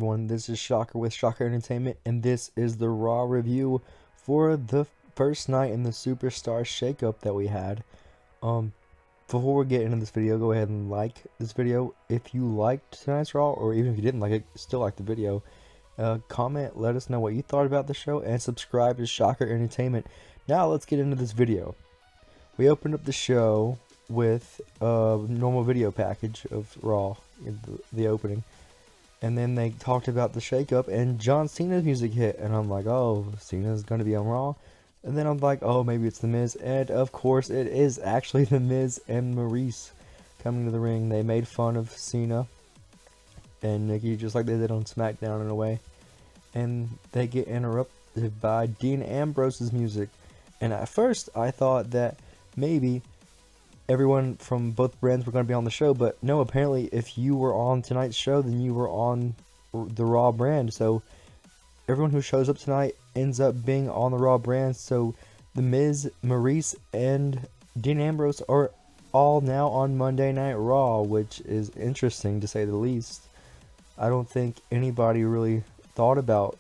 everyone? This is Shocker with Shocker Entertainment, and this is the Raw review for the first night in the Superstar Shakeup that we had. Before we get into this video, go ahead and like this video if you liked tonight's Raw, or even if you didn't like it, still like the video. Comment, let us know what you thought about the show, and subscribe to Shocker Entertainment. Now let's get into this video. We opened up the show with a normal video package of Raw in the opening, and then they talked about the shakeup, and John Cena's music hit, and I'm like, oh, Cena's gonna be on Raw. And then I'm like, oh, maybe it's The Miz, and of course it is actually The Miz and Maurice coming to the ring. They made fun of Cena and Nikki just like they did on SmackDown in a way, and they get interrupted by Dean Ambrose's music. And at first I thought that maybe everyone from both brands were going to be on the show, but no, apparently if you were on tonight's show, then you were on the Raw brand. So everyone who shows up tonight ends up being on the Raw brand. So The Miz, Maurice, and Dean Ambrose are all now on Monday Night Raw, which is interesting to say the least. I don't think anybody really thought about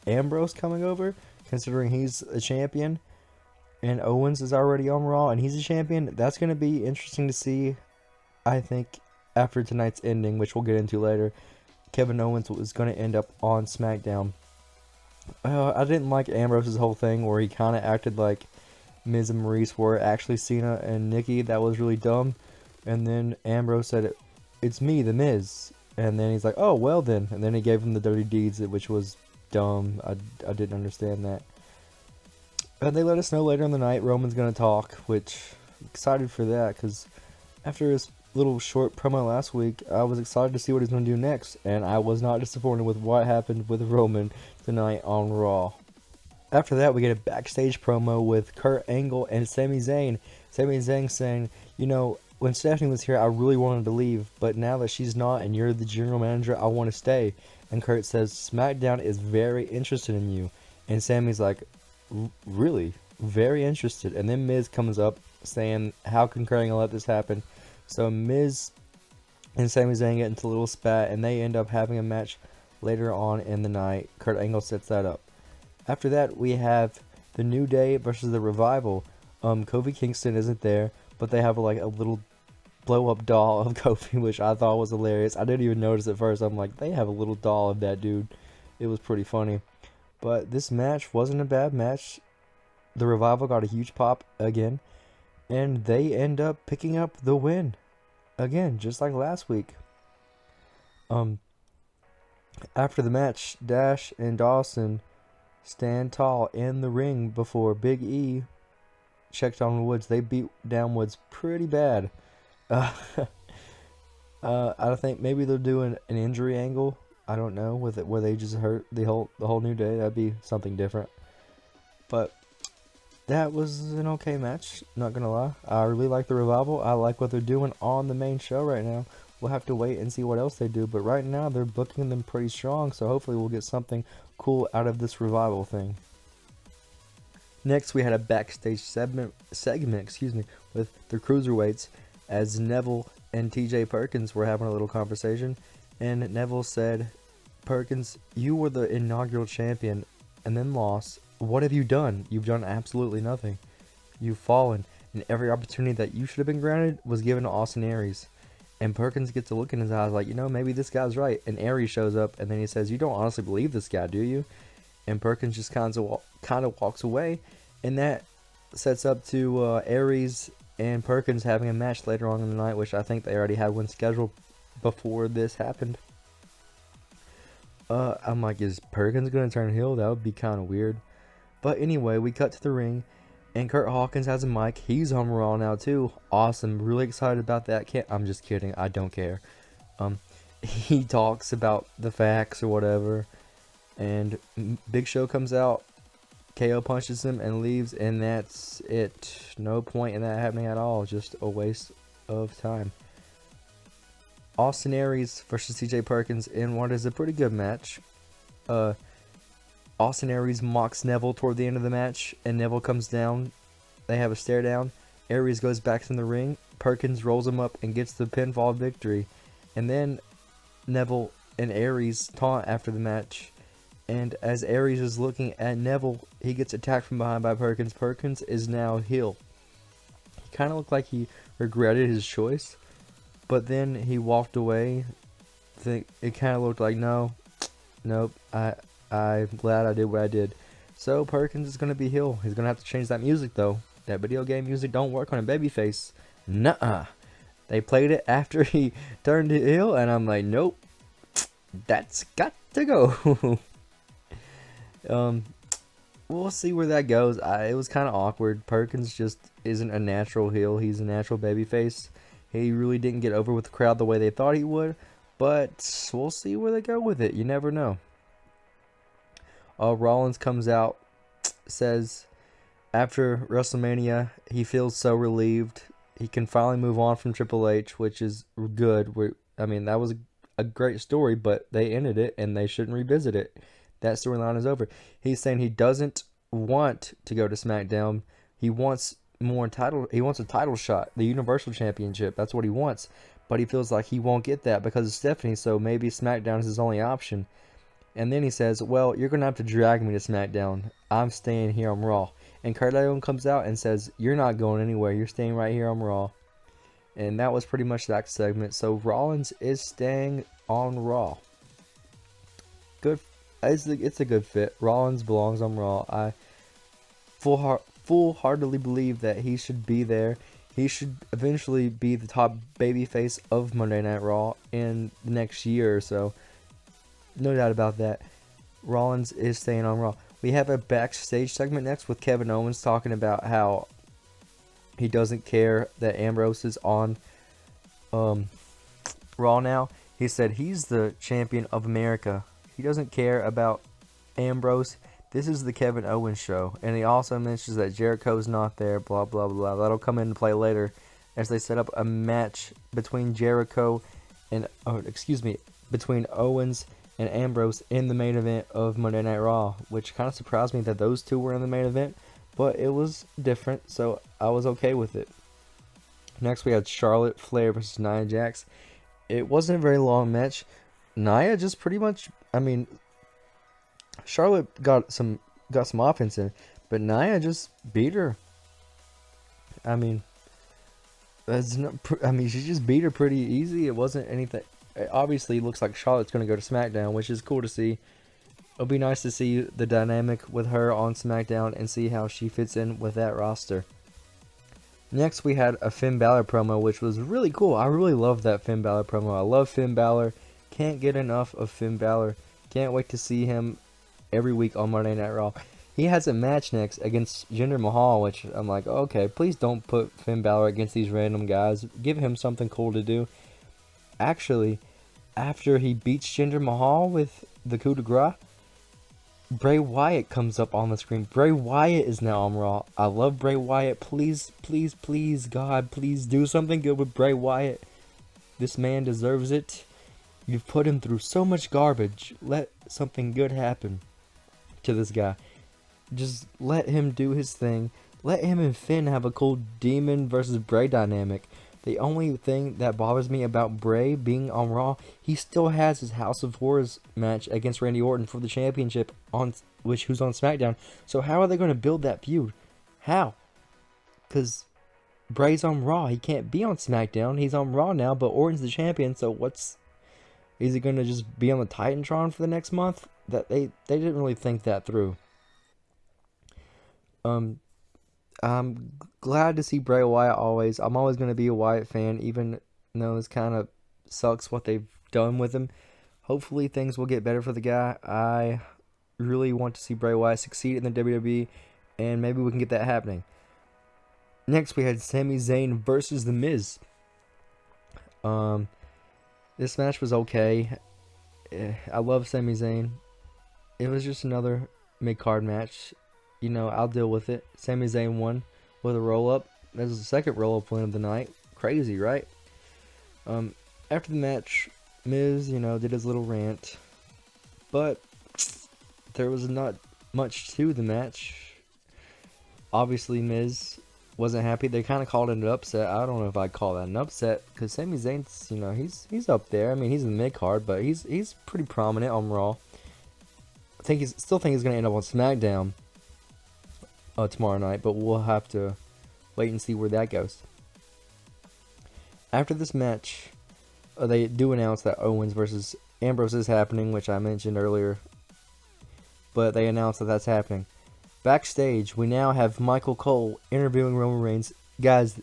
Ambrose coming over, considering he's a champion. And Owens is already on Raw, and he's a champion. That's going to be interesting to see, I think, after tonight's ending, which we'll get into later. Kevin Owens was going to end up on SmackDown. I didn't like Ambrose's whole thing, where he kind of acted like Miz and Maurice were actually Cena and Nikki. That was really dumb. And then Ambrose said, it's me, The Miz. And then he's like, oh, well then. And then he gave him the dirty deeds, which was dumb. I didn't understand that. And they let us know later in the night Roman's going to talk, which I'm excited for that, because after his little short promo last week, I was excited to see what he's going to do next, and I was not disappointed with what happened with Roman tonight on Raw. After that, we get a backstage promo with Kurt Angle and Sami Zayn. Sami Zayn saying, you know, when Stephanie was here, I really wanted to leave, but now that she's not and you're the general manager, I want to stay. And Kurt says, SmackDown is very interested in you. And Sami's like, really? Very interested. And then Miz comes up saying, how can Kurt Angle let this happen? So Miz and Sami Zayn get into a little spat, and they end up having a match later on in the night. Kurt Angle sets that up. After that, we have the New Day versus the Revival. Kofi Kingston isn't there, but they have like a little blow-up doll of Kofi, which I thought was hilarious. I didn't even notice at first. I'm like, they have a little doll of that dude. It was pretty funny. But this match wasn't a bad match. The Revival got a huge pop again, and they end up picking up the win again, just like last week. After the match, Dash and Dawson stand tall in the ring before Big E checked on Woods. They beat down Woods pretty bad. I think maybe they're doing an injury angle. I don't know, with it where they just hurt the whole New Day. That'd be something different. But that was an okay match, not gonna lie. I really like the Revival. I like what they're doing on the main show right now. We'll have to wait and see what else they do, but right now they're booking them pretty strong, so hopefully we'll get something cool out of this Revival thing. Next, we had a backstage segment, with the Cruiserweights, as Neville and TJ Perkins were having a little conversation. And Neville said, Perkins, you were the inaugural champion and then lost. What have you done? You've done absolutely nothing. You've fallen, and every opportunity that you should have been granted was given to Austin Aries. And Perkins gets a look in his eyes like, you know, maybe this guy's right. And Aries shows up, and then he says, you don't honestly believe this guy, do you? And Perkins just kind of walks away, and that sets up to Aries and Perkins having a match later on in the night, which I think they already had one scheduled before this happened. I'm like, is Perkins gonna turn heel? That would be kind of weird. But anyway, we cut to the ring, and Kurt Hawkins has a mic. He's on Raw now too. Awesome. Really excited about that. I'm just kidding. I don't care. He talks about the facts or whatever, and Big Show comes out. KO punches him and leaves, and that's it. No point in that happening at all. Just a waste of time. Austin Aries versus TJ Perkins in what is a pretty good match. Austin Aries mocks Neville toward the end of the match, and Neville comes down. They have a stare down. Aries goes back in the ring. Perkins rolls him up and gets the pinfall victory. And then Neville an Aries taunt after the match. And as Aries is looking at Neville, he gets attacked from behind by Perkins. Perkins is now heel. He kind of looked like he regretted his choice, but then he walked away. It kind of looked like, nope, I'm glad I did what I did. So Perkins is going to be heel. He's going to have to change that music, though. That video game music don't work on a babyface. Nuh-uh. They played it after he turned heel, and I'm like, nope, that's got to go. We'll see where that goes. It was kind of awkward. Perkins just isn't a natural heel. He's a natural babyface. He really didn't get over with the crowd the way they thought he would, but we'll see where they go with it. You never know. Rollins comes out, says after WrestleMania he feels so relieved. He can finally move on from Triple H, which is good. I mean, that was a great story, but they ended it and they shouldn't revisit it. That storyline is over. He's saying he doesn't want to go to SmackDown. He wants more title. He wants a title shot, the Universal Championship. That's what he wants. But he feels like he won't get that because of Stephanie. So maybe SmackDown is his only option. And then he says, "Well, you're gonna have to drag me to SmackDown. I'm staying here on Raw." And Kurt Angle comes out and says, "You're not going anywhere. You're staying right here on Raw." And that was pretty much that segment. So Rollins is staying on Raw. Good. It's a good fit. Rollins belongs on Raw. I full-heartedly believe that he should be there. He should eventually be the top babyface of Monday Night Raw in the next year or so. No doubt about that. Rollins is staying on Raw. We have a backstage segment next with Kevin Owens talking about how he doesn't care that Ambrose is on Raw now. He said he's the champion of America. He doesn't care about Ambrose. This is the Kevin Owens show. And he also mentions that Jericho's not there, blah, blah, blah. That'll come into play later as they set up a match between between Owens and Ambrose in the main event of Monday Night Raw, which kind of surprised me that those two were in the main event, but it was different, so I was okay with it. Next, we had Charlotte Flair versus Nia Jax. It wasn't a very long match. Nia just pretty much, Charlotte got some offense in, but Nia just beat her. She just beat her pretty easy. It wasn't anything. It obviously looks like Charlotte's going to go to SmackDown, which is cool to see. It'll be nice to see the dynamic with her on SmackDown and see how she fits in with that roster. Next, we had a Finn Balor promo, which was really cool. I really loved that Finn Balor promo. I love Finn Balor. Can't get enough of Finn Balor. Can't wait to see him every week on Monday Night Raw. He has a match next against Jinder Mahal, which I'm like, okay, please don't put Finn Balor against these random guys. Give him something cool to do. Actually, after he beats Jinder Mahal with the coup de grace, Bray Wyatt comes up on the screen. Bray Wyatt is now on Raw. I love Bray Wyatt. Please, please, please, God, please do something good with Bray Wyatt. This man deserves it. You've put him through so much garbage. Let something good happen to this guy. Just let him do his thing. Let him and Finn have a cool Demon versus Bray dynamic. The only thing that bothers me about Bray being on Raw, he still has his House of Horrors match against Randy Orton for the championship, who's on SmackDown. So how are they going to build that feud? How? Because Bray's on Raw. He can't be on SmackDown. He's on Raw now, but Orton's the champion. So is he going to just be on the Titantron for the next month? That they didn't really think that through. I'm glad to see Bray Wyatt always. I'm always going to be a Wyatt fan, even though this kind of sucks what they've done with him. Hopefully things will get better for the guy. I really want to see Bray Wyatt succeed in the WWE, and maybe we can get that happening. Next, we had Sami Zayn versus The Miz. This match was okay. I love Sami Zayn. It was just another mid-card match. I'll deal with it. Sami Zayn won with a roll-up. That was the second roll-up win of the night. Crazy, right? After the match, Miz, did his little rant. But there was not much to the match. Obviously, Miz wasn't happy. They kind of called it an upset. I don't know if I'd call that an upset because Sami Zayn's, you know, he's up there. I mean, he's in the mid card, but he's pretty prominent on Raw. I think still think he's gonna end up on SmackDown tomorrow night, but we'll have to wait and see where that goes. After this match, they do announce that Owens versus Ambrose is happening, which I mentioned earlier. But they announced that that's happening. Backstage, we now have Michael Cole interviewing Roman Reigns. Guys,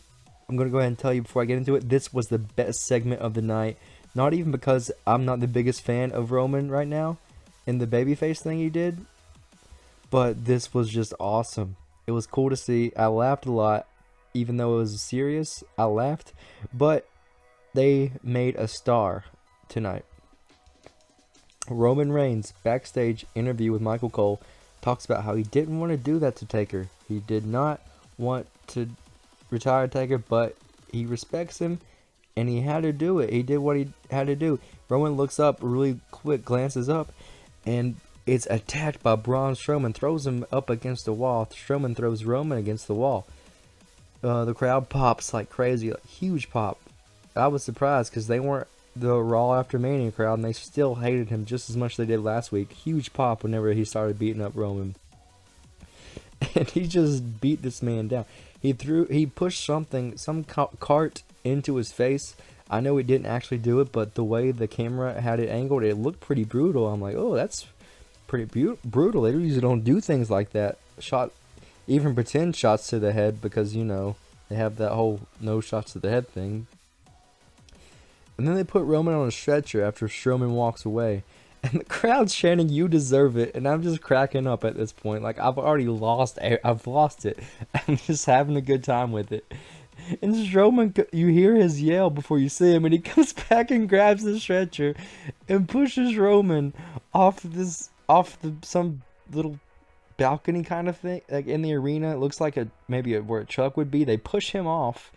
I'm going to go ahead and tell you before I get into it, this was the best segment of the night. Not even because I'm not the biggest fan of Roman right now in the babyface thing he did, but this was just awesome. It was cool to see. I laughed a lot. Even though it was serious, I laughed. But they made a star tonight. Roman Reigns, backstage interview with Michael Cole, talks about how he didn't want to do that to Taker. He did not want to retire Taker, but he respects him, and he had to do it. He did what he had to do. Roman looks up really quick, glances up, and it's attacked by Braun Strowman, throws him up against the wall. Strowman throws Roman against the wall. The crowd pops like crazy, like huge pop. I was surprised because they weren't the Raw After Mania crowd, and they still hated him just as much as they did last week. Huge pop whenever he started beating up Roman. And he just beat this man down. He pushed some cart into his face. I know he didn't actually do it, but the way the camera had it angled, it looked pretty brutal. I'm like, oh, that's pretty brutal. They usually don't do things like that. Even pretend shots to the head because, you know, they have that whole no shots to the head thing. And then they put Roman on a stretcher after Strowman walks away. And the crowd's chanting, "You deserve it." And I'm just cracking up at this point. Like, I've lost it. I'm just having a good time with it. And Strowman, you hear his yell before you see him. And he comes back and grabs the stretcher and pushes Roman off some little balcony kind of thing. Like, in the arena. It looks like maybe where a truck would be. They push him off.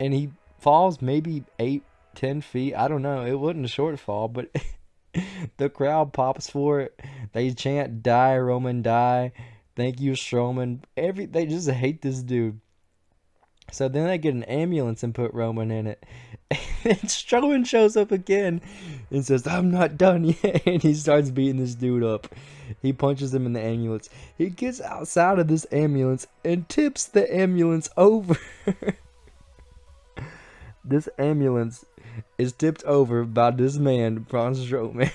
And he falls maybe 8-10 feet. I don't know. It wasn't a short fall, but the crowd pops for it. They chant, "Die, Roman, die. Thank you, Strowman." They just hate this dude. So then they get an ambulance and put Roman in it. And Strowman shows up again and says, "I'm not done yet." And he starts beating this dude up. He punches him in the ambulance. He gets outside of this ambulance and tips the ambulance over. This ambulance is tipped over by this man, Braun Strowman.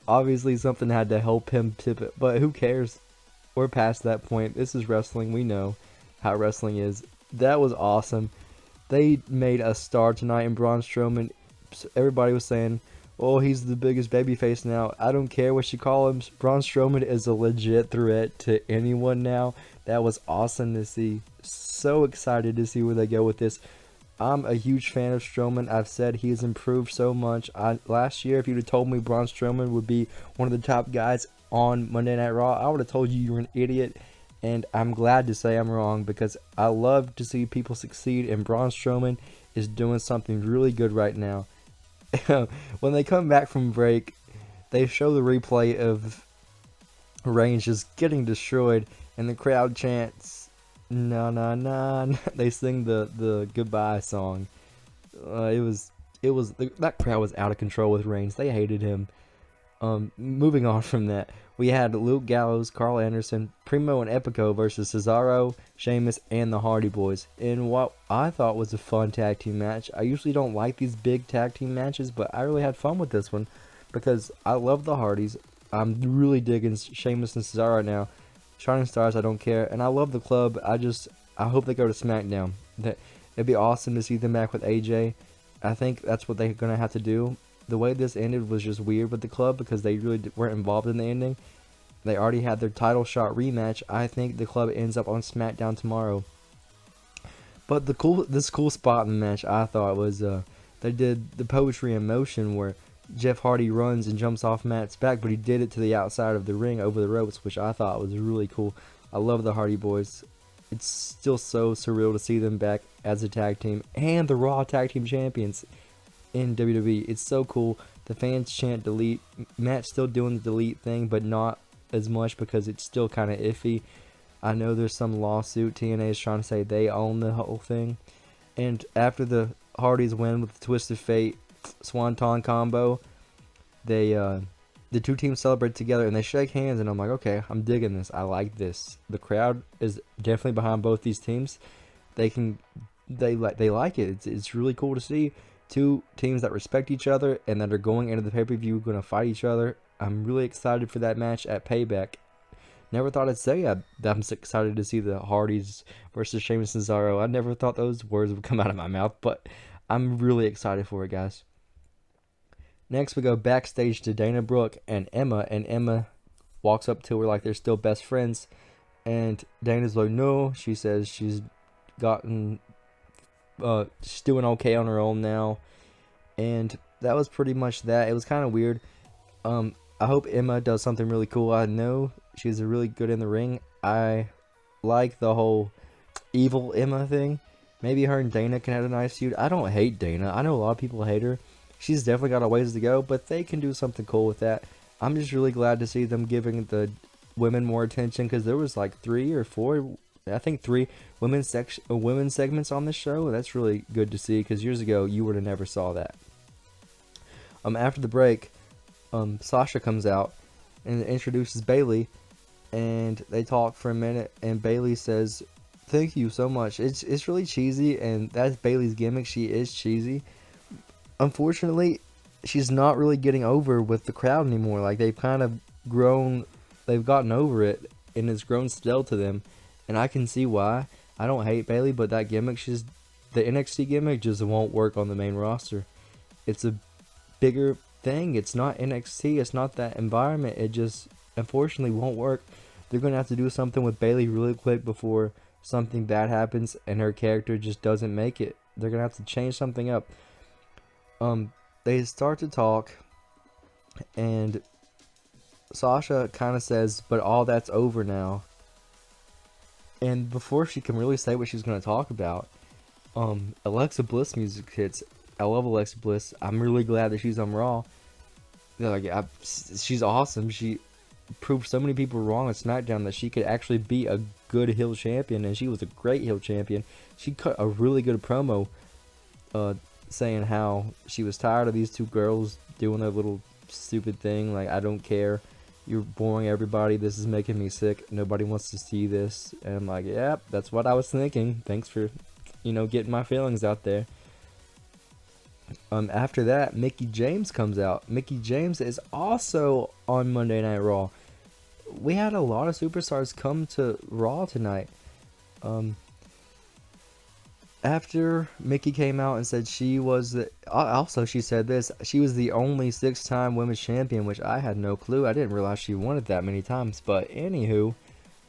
Obviously something had to help him tip it, but who cares? We're past that point. This is wrestling. We know how wrestling is. That was awesome. They made a star tonight in Braun Strowman. Everybody was saying, "Oh, he's the biggest babyface now." I don't care what you call him. Braun Strowman is a legit threat to anyone now. That was awesome to see. So excited to see where they go with this. I'm a huge fan of Strowman. I've said he's improved so much. Last year, if you'd have told me Braun Strowman would be one of the top guys on Monday Night Raw, I would have told you were an idiot. And I'm glad to say I'm wrong because I love to see people succeed. And Braun Strowman is doing something really good right now. When they come back from break, they show the replay of Reigns just getting destroyed. And the crowd chants, "Na na na." They sing the goodbye song. That crowd was out of control with Reigns. They hated him. Moving on from that, we had Luke Gallows, Carl Anderson, Primo and Epico versus Cesaro, Sheamus, and the Hardy Boys in what I thought was a fun tag team match. I usually don't like these big tag team matches, but I really had fun with this one because I love the Hardys. I'm really digging Sheamus and Cesaro now. Shining Stars, I don't care. And I love the club. I hope they go to SmackDown. It'd be awesome to see them back with AJ. I think that's what they're going to have to do. The way this ended was just weird with the club because they really weren't involved in the ending. They already had their title shot rematch. I think the club ends up on SmackDown tomorrow. But this cool spot in the match I thought was they did the poetry in motion where Jeff Hardy runs and jumps off Matt's back, but he did it to the outside of the ring over the ropes, which I thought was really cool. I love the Hardy Boys. It's still so surreal to see them back as a tag team and the Raw Tag Team Champions in WWE. It's so cool. The fans chant delete. Matt's still doing the delete thing, but not as much because it's still kind of iffy. I know there's some lawsuit. TNA is trying to say they own the whole thing. And after the Hardys win with the Twisted Fate Swanton combo, they the two teams celebrate together and they shake hands, and I'm like, okay, I'm digging this. I like this. The crowd is definitely behind both these teams. They like it. It's really cool to see two teams that respect each other and that are going into the pay-per-view going to fight each other. I'm really excited for that match at Payback. Never thought I'd say that I'm excited to see the Hardys versus Sheamus and Cesaro. I never thought those words would come out of my mouth, but I'm really excited for it, guys. Next, we go backstage to Dana Brooke and Emma walks up to her like they're still best friends, and Dana's like, no. She says she's doing okay on her own now, and that was pretty much that. It was kind of weird. I hope Emma does something really cool. I know she's really good in the ring. I like the whole evil Emma thing. Maybe her and Dana can have a nice feud. I don't hate Dana. I know a lot of people hate her. She's definitely got a ways to go, but they can do something cool with that. I'm just really glad to see them giving the women more attention, because there was like 3 or 4, I think 3 women's segments on this show. That's really good to see, because years ago you would have never saw that. After the break, Sasha comes out and introduces Bayley, and they talk for a minute, and Bayley says, "Thank you so much." It's really cheesy, and that's Bayley's gimmick. She is cheesy. Unfortunately, she's not really getting over with the crowd anymore. Like, they've kind of grown, they've gotten over it, and it's grown stale to them, and I can see why. I don't hate Bayley, but that gimmick, the NXT gimmick just won't work on the main roster. It's a bigger thing. It's not NXT. It's not that environment. It just unfortunately won't work. They're going to have to do something with Bayley really quick before something bad happens and her character just doesn't make it. They're going to have to change something up. They start to talk, and Sasha kind of says, "But all that's over now." And before she can really say what she's going to talk about, Alexa Bliss music hits. I love Alexa Bliss. I'm really glad that she's on Raw. She's awesome. She proved so many people wrong on SmackDown that she could actually be a good heel champion, and she was a great heel champion. She cut a really good promo, saying how she was tired of these two girls doing their little stupid thing. Like, I don't care. You're boring everybody. This is making me sick. Nobody wants to see this. And I'm like, yep, that's what I was thinking. Thanks for, getting my feelings out there. After that, Mickie James comes out. Mickie James is also on Monday Night Raw. We had a lot of superstars come to Raw tonight. After Mickie came out and said she was she said this, she was the only 6-time women's champion, which I had no clue. I didn't realize she won it that many times. But anywho,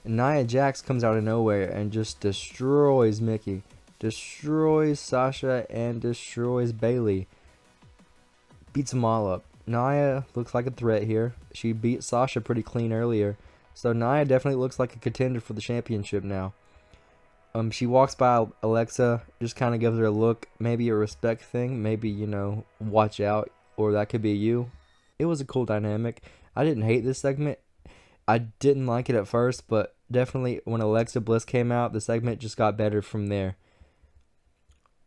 Nia Jax comes out of nowhere and just destroys Mickie, destroys Sasha, and destroys Bayley. Beats them all up. Nia looks like a threat here. She beat Sasha pretty clean earlier, so Nia definitely looks like a contender for the championship now. She walks by Alexa, just kind of gives her a look, maybe a respect thing, maybe, watch out, or that could be you. It was a cool dynamic. I didn't hate this segment. I didn't like it at first, but definitely when Alexa Bliss came out, the segment just got better from there.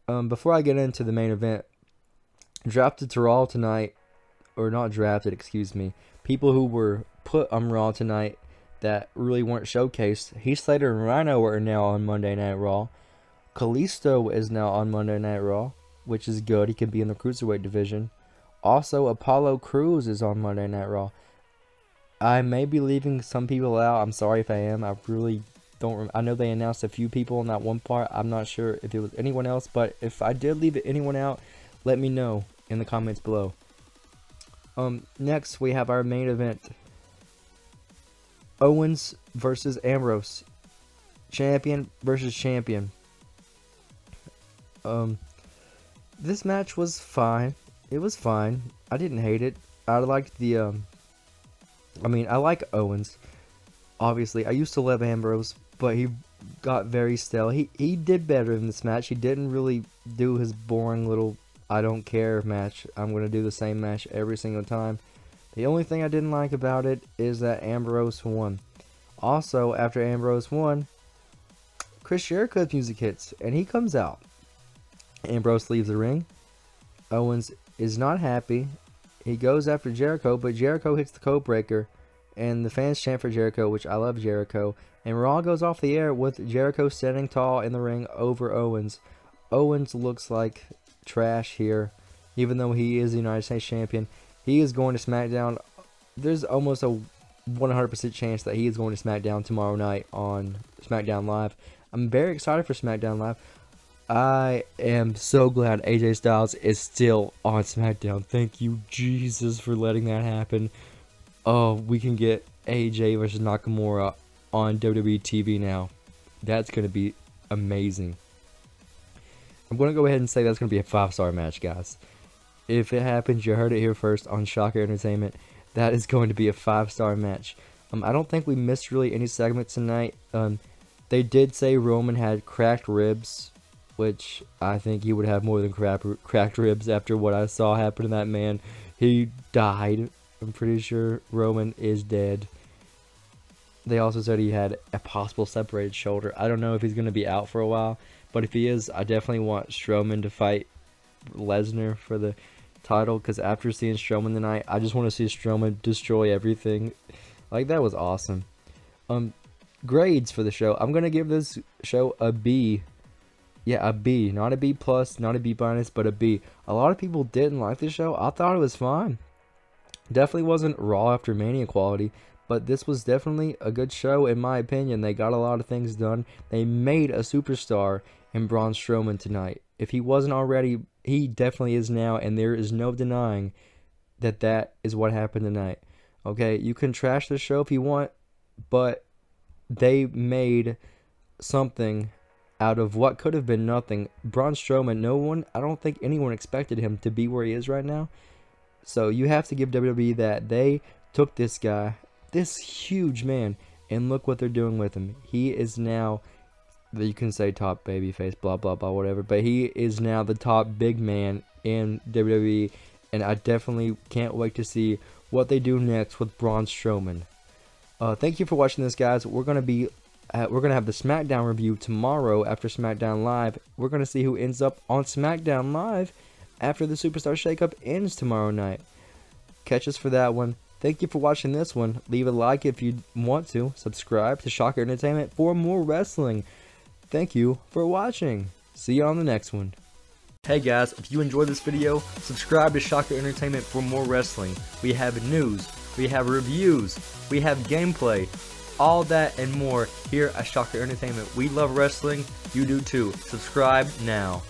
Before I get into the main event, drafted to Raw tonight, or not drafted, excuse me, people who were put on Raw tonight that really weren't showcased. Heath Slater and Rhino are now on Monday Night Raw. Kalisto is now on Monday Night Raw, which is good. He can be in the Cruiserweight division. Also, Apollo Crews is on Monday Night Raw. I may be leaving some people out. I'm sorry if I am. I really don't. I know they announced a few people in that one part. I'm not sure if it was anyone else, but if I did leave anyone out, let me know in the comments below. Next, we have our main event. Owens versus Ambrose. Champion versus champion. This match was fine. It was fine. I didn't hate it. I liked the, I like Owens. Obviously, I used to love Ambrose, but he got very stale. He did better in this match. He didn't really do his boring little I don't care match. I'm going to do the same match every single time. The only thing I didn't like about it is that Ambrose won. Also, after Ambrose won, Chris Jericho's music hits, and he comes out. Ambrose leaves the ring. Owens is not happy. He goes after Jericho, but Jericho hits the code breaker, and the fans chant for Jericho, which I love Jericho. And Raw goes off the air with Jericho standing tall in the ring over Owens. Owens looks like trash here, even though he is the United States Champion. He is going to SmackDown. There's almost a 100% chance that he is going to SmackDown tomorrow night on SmackDown Live. I'm very excited for SmackDown Live. I am so glad AJ Styles is still on SmackDown. Thank you, Jesus, for letting that happen. Oh, we can get AJ versus Nakamura on WWE TV now. That's going to be amazing. I'm going to go ahead and say that's going to be a 5-star match, guys. If it happens, you heard it here first on Shocker Entertainment. That is going to be a 5-star match. I don't think we missed really any segments tonight. They did say Roman had cracked ribs, which I think he would have more than cracked ribs after what I saw happen to that man. He died. I'm pretty sure Roman is dead. They also said he had a possible separated shoulder. I don't know if he's going to be out for a while, but if he is, I definitely want Strowman to fight Lesnar for the title, because after seeing Strowman tonight, I just want to see Strowman destroy everything. Like, that was awesome. Grades for the show. I'm going to give this show a B. Yeah, a B. Not a B+, not a B-, but a B. A lot of people didn't like the show. I thought it was fine. Definitely wasn't Raw after Mania quality, but this was definitely a good show in my opinion. They got a lot of things done. They made a superstar in Braun Strowman tonight. If he wasn't already, he definitely is now, and there is no denying that that is what happened tonight. Okay, you can trash the show if you want, but they made something out of what could have been nothing. Braun Strowman, I don't think anyone expected him to be where he is right now. So you have to give WWE that. They took this guy, this huge man, and look what they're doing with him. He is now, you can say top babyface, blah, blah, blah, whatever, but he is now the top big man in WWE, and I definitely can't wait to see what they do next with Braun Strowman. Thank you for watching this, guys. We're gonna have the SmackDown review tomorrow after SmackDown Live. We're gonna see who ends up on SmackDown Live after the Superstar Shakeup ends tomorrow night. Catch us for that one. Thank you for watching this one. Leave a like if you want to. Subscribe to Shocker Entertainment for more wrestling. Thank you for watching. See you on the next one. Hey guys, if you enjoyed this video, subscribe to Shocker Entertainment for more wrestling. We have news, we have reviews, we have gameplay, all that and more here at Shocker Entertainment. We love wrestling, you do too. Subscribe now.